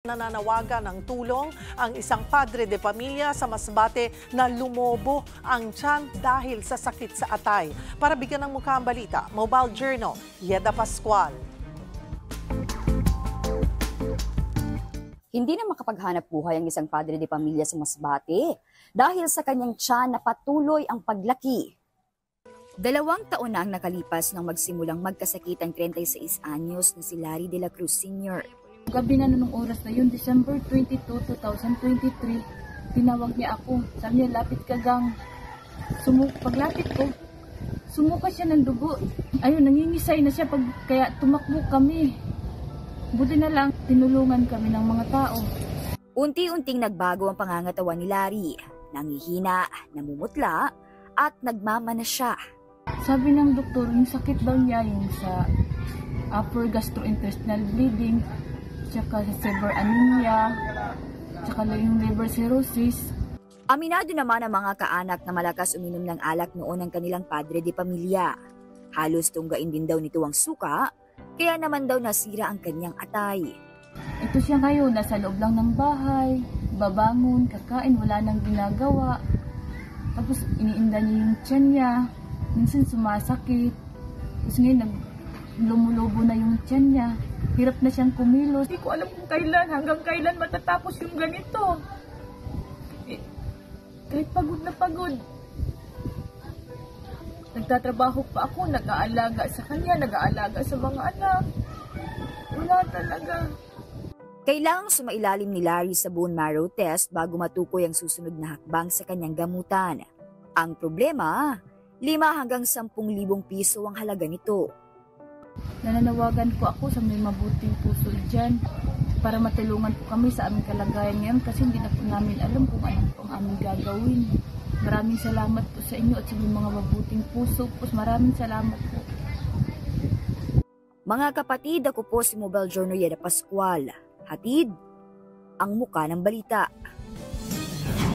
Nananawagan ng tulong ang isang padre de pamilya sa Masbate na lumobo ang tiyan dahil sa sakit sa atay. Para bigyan ng mukha ang balita, Mobile Journal, Yeda Pascual. Hindi na makapaghanap buhay ang isang padre de pamilya sa Masbate dahil sa kanyang tiyan na patuloy ang paglaki. 2 taon na ang nakalipas nang magsimulang magkasakit ang 36 anyos na si Larry de la Cruz Sr. Gabi na nung oras na yun, December 22, 2023, tinawag niya ako. Sabi niya, lapit ka gang. Paglapit ko, sumuka siya ng dugo. Ayun, nangingisay na siya kaya tumakbo kami. Buti na lang, tinulungan kami ng mga tao. Unti-unting nagbago ang pangangatawan ni Larry. Nangihina, namumutla, at nagmamana siya. Sabi ng doktor, yung sakit daw niya yung sa upper gastrointestinal bleeding, tsaka sa severe anemia, tsaka yung liver cirrhosis. Aminado naman ang mga kaanak na malakas uminom ng alak noon ng kanilang padre de pamilya. Halos tunggain din daw nito ang suka, kaya naman daw nasira ang kanyang atay. Ito siya ngayon, nasa loob lang ng bahay, babangon, kakain, wala nang ginagawa. Tapos iniinda niya yung tiyan niya, minsan sumasakit. Tapos ngayon lumulobo na yung tiyan niya. Hirap na siyang kumilos. Hindi ko alam kung hanggang kailan matatapos yung ganito. Kahit pagod na pagod. Nagtatrabaho pa ako, nag-aalaga sa kanya, nag-aalaga sa mga anak. Wala talaga. Kailangang sumailalim ni Larry sa bone marrow test bago matukoy ang susunod na hakbang sa kanyang gamutan. Ang problema, 5 hanggang 10,000 piso ang halaga nito. Nananawagan po ako sa may mabuting puso dyan para matulungan po kami sa aming kalagayan ngayon kasi hindi na po namin alam kung ano po ang aming gagawin. Maraming salamat po sa inyo at sa mga mabuting puso po. Maraming salamat po. Mga kapatid, ako po si Mobile Journal Yeda Pascual. Hatid ang muka ng balita.